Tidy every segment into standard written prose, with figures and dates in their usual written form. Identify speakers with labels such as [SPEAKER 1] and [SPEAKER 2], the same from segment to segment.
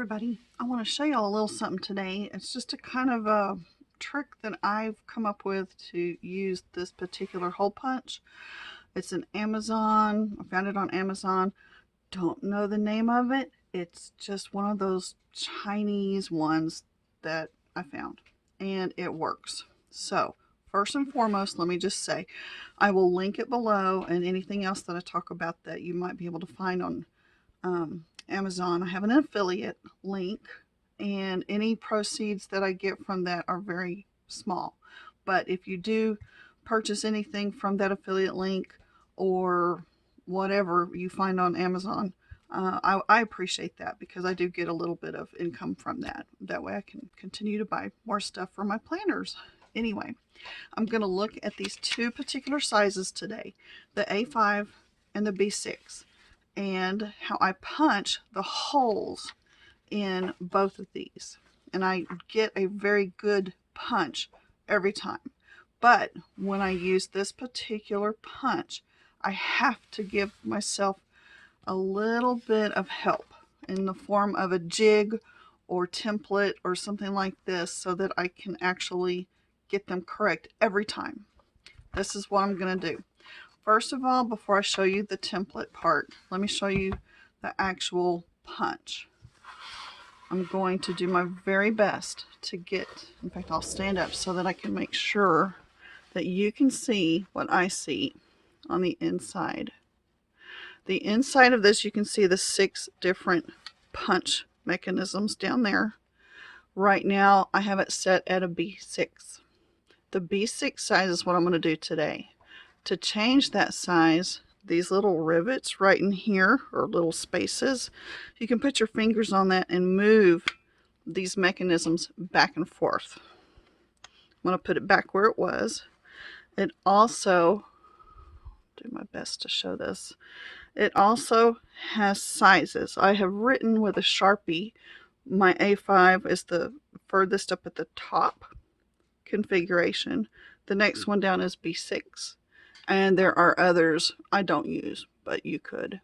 [SPEAKER 1] everybody, I want to show y'all a little something today. It's just a kind of a trick that I've come up with to use this particular hole punch. It's an Amazon, I found it on Amazon. Don't know the name of it. It's just one of those Chinese ones that I found, and it works. So first and foremost, let me just say, I will link it below, and anything else that I talk about that you might be able to find on Amazon. I have an affiliate link, and any proceeds that I get from that are very small. But if you do purchase anything from that affiliate link or whatever you find on Amazon, I appreciate that because I do get a little bit of income from that. That way I can continue to buy more stuff for my planners. Anyway, I'm going to look at these two particular sizes today, the A5 and the B6, and how I punch the holes in both of these. And I get a very good punch every time. But when I use this particular punch, I have to give myself a little bit of help in the form of a jig or template or something like this so that I can actually get them correct every time. This is what I'm going to do. First of all, before I show you the template part, let me show you the actual punch. I'm going to do my very best to get, in fact, I'll stand up so that I can make sure that you can see what I see on the inside. The inside of this, you can see the 6 different punch mechanisms down there. Right now, I have it set at a B6. The B6 size is what I'm going to do today. To change that size, these little rivets right in here, or little spaces, you can put your fingers on that and move these mechanisms back and forth. I'm going to put it back where it was. It also, do my best to show this, it also has sizes. I have written with a Sharpie, my A5 is the furthest up at the top configuration. The next one down is B6. And there are others I don't use, but you could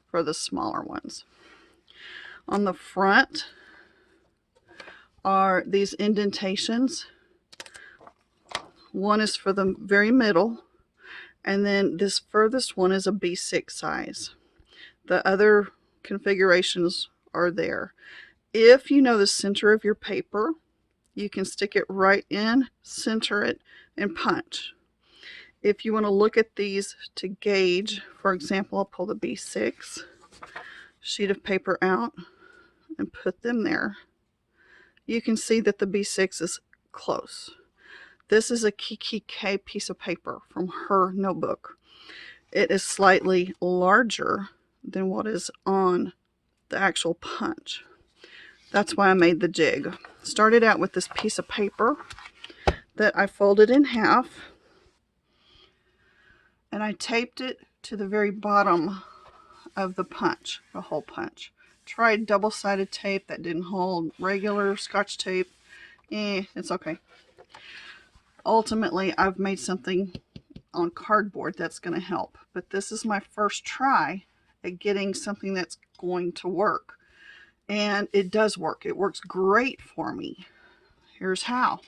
[SPEAKER 1] for the smaller ones. On the front are these indentations. One is for the very middle, and then this furthest one is a B6 size. The other configurations are there. If you know the center of your paper, you can stick it right in, center it, and punch. If you want to look at these to gauge, for example, I'll pull the B6 sheet of paper out and put them there. You can see that the B6 is close. This is a Kiki K piece of paper from her notebook. It is slightly larger than what is on the actual punch. That's why I made the jig. Started out with this piece of paper that I folded in half, and I taped it to the very bottom of the punch, the hole punch. Tried double-sided tape, that didn't hold. Regular Scotch tape, it's okay. Ultimately, I've made something on cardboard that's going to help, but this is my first try at getting something that's going to work. And it does work. It works great for me. Here's how.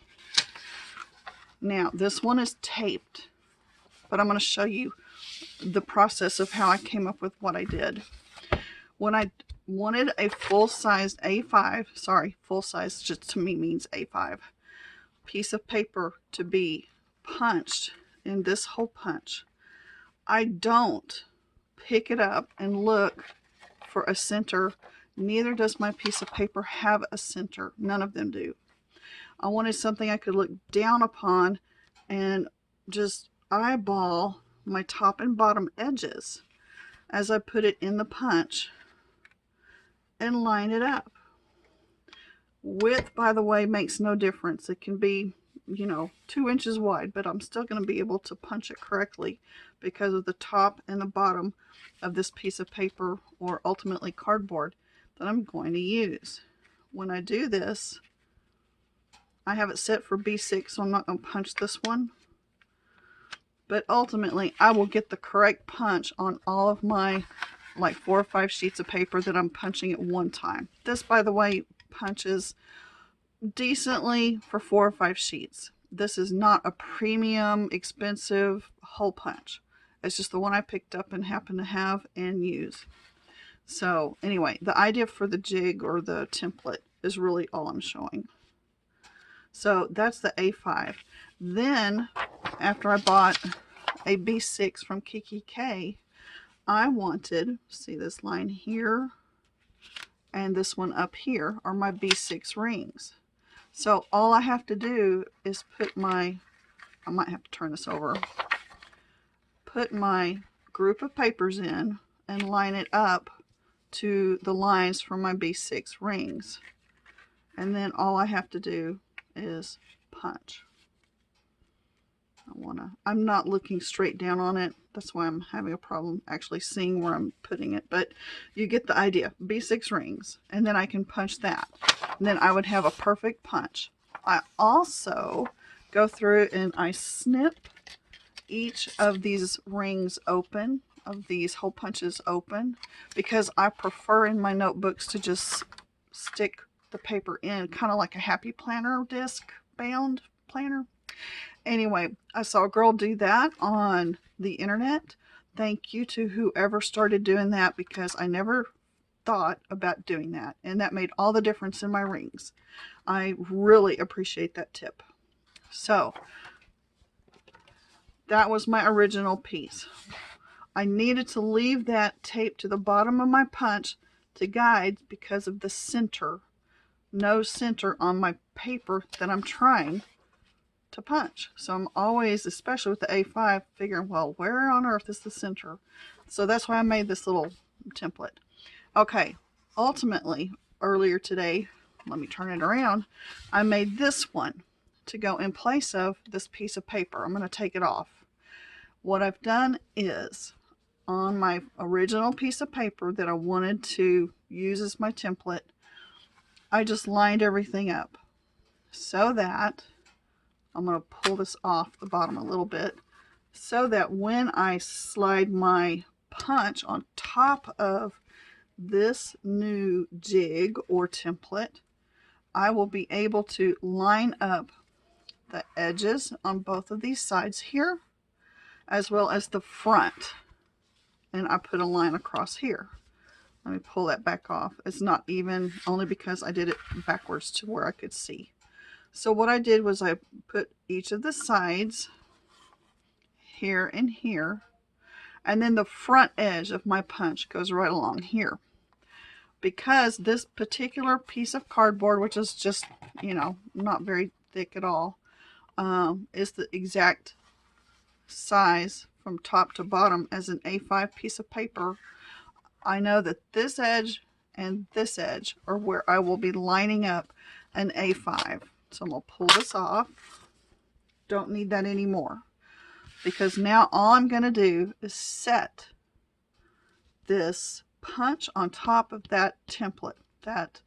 [SPEAKER 1] Now, this one is taped, but I'm going to show you the process of how I came up with what I did. When I wanted a full-sized A5, sorry, full-size just to me means A5, piece of paper to be punched in this hole punch, I don't pick it up and look for a center. Neither does my piece of paper have a center. None of them do. I wanted something I could look down upon and just eyeball my top and bottom edges as I put it in the punch and line it up. Width, by the way, makes no difference. It can be, 2 inches wide, but I'm still going to be able to punch it correctly because of the top and the bottom of this piece of paper, or ultimately cardboard, that I'm going to use. When I do this, I have it set for B6, so I'm not going to punch this one. But ultimately, I will get the correct punch on all of my like 4 or 5 sheets of paper that I'm punching at one time. This, by the way, punches decently for 4 or 5 sheets. This is not a premium, expensive hole punch. It's just the one I picked up and happen to have and use. So anyway, the idea for the jig or the template is really all I'm showing. So that's the A5. Then after I bought a B6 from Kiki K, I wanted, see this line here and this one up here are my B6 rings. So all I have to do is put my, I might have to turn this over, put my group of papers in and line it up to the lines for my B6 rings. And then all I have to do is punch. I'm not looking straight down on it. That's why I'm having a problem actually seeing where I'm putting it. But you get the idea. B6 rings. And then I can punch that. And then I would have a perfect punch. I also go through and I snip each of these rings open, of these hole punches open, because I prefer in my notebooks to just stick the paper in, kind of like a happy planner disc bound planner. Anyway, I saw a girl do that on the internet. Thank you to whoever started doing that, because I never thought about doing that, and that made all the difference in my rings. I really appreciate that tip. So that was my original piece. I needed to leave that tape to the bottom of my punch to guide because of the center. No center on my paper that I'm trying to punch. So I'm always, especially with the A5, figuring, well, where on earth is the center? So that's why I made this little template. Okay, ultimately, earlier today, let me turn it around, I made this one to go in place of this piece of paper. I'm going to take it off. What I've done is, on my original piece of paper that I wanted to use as my template, I just lined everything up so that, I'm going to pull this off the bottom a little bit, so that when I slide my punch on top of this new jig or template, I will be able to line up the edges on both of these sides here, as well as the front. And I put a line across here. Let me pull that back off. It's not even, only because I did it backwards to where I could see. So what I did was I put each of the sides here and here, and then the front edge of my punch goes right along here. Because this particular piece of cardboard, which is just, you know, not very thick at all, is the exact size from top to bottom as an A5 piece of paper, I know that this edge and this edge are where I will be lining up an A5. So I'm going to pull this off. Don't need that anymore, because now all I'm going to do is set this punch on top of that template, that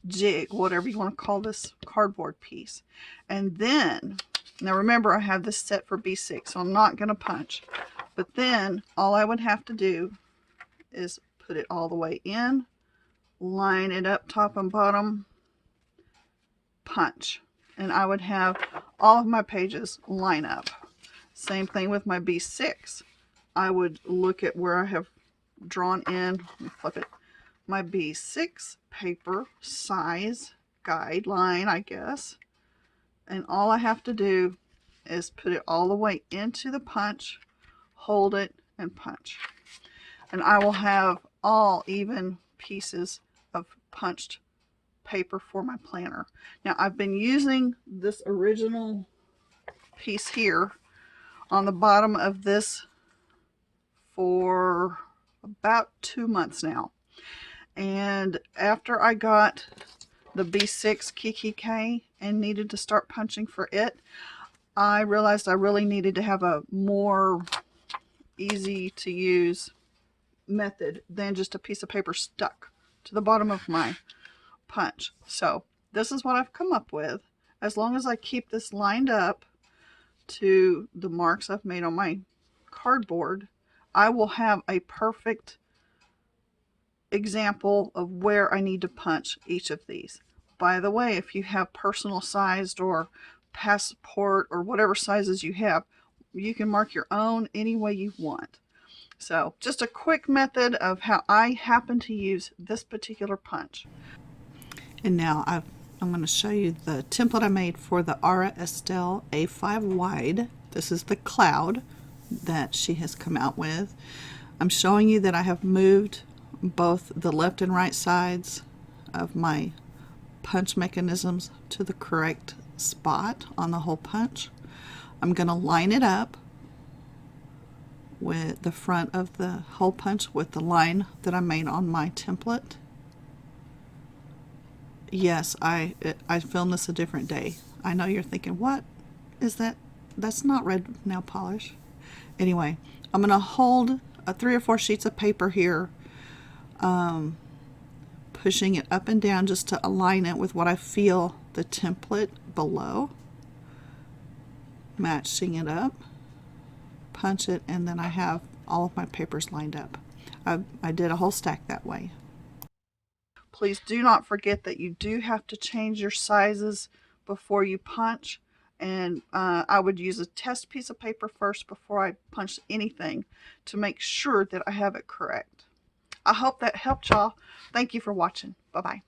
[SPEAKER 1] jig, whatever you want to call this cardboard piece. And then, now remember, I have this set for B6, so I'm not going to punch. But then all I would have to do is put it all the way in, line it up top and bottom, punch. And I would have all of my pages line up. Same thing with my B6. I would look at where I have drawn in, let me flip it, my B6 paper size guideline, I guess. And all I have to do is put it all the way into the punch, hold it, and punch. And I will have all even pieces of punched paper for my planner. Now I've been using this original piece here on the bottom of this for about 2 months now. And after I got the B6 Kiki K and needed to start punching for it, I realized I really needed to have a more easy to use method than just a piece of paper stuck to the bottom of my punch. So this is what I've come up with. As long as I keep this lined up to the marks I've made on my cardboard, I will have a perfect example of where I need to punch each of these. By the way, if you have personal sized or passport or whatever sizes you have, you can mark your own any way you want. So just a quick method of how I happen to use this particular punch. And now I'm going to show you the template I made for the Aura Estelle A5 wide. This is the cloud that she has come out with. I'm showing you that I have moved both the left and right sides of my punch mechanisms to the correct spot on the hole punch. I'm going to line it up with the front of the hole punch with the line that I made on my template. Yes, I filmed this a different day. I know you're thinking, what is that? That's not red nail polish. Anyway, I'm going to hold 3 or 4 sheets of paper here, pushing it up and down just to align it with what I feel the template below, matching it up, punch it, and then I have all of my papers lined up. I did a whole stack that way. Please do not forget that you do have to change your sizes before you punch, and I would use a test piece of paper first before I punch anything to make sure that I have it correct. I hope that helped y'all. Thank you for watching. Bye-bye.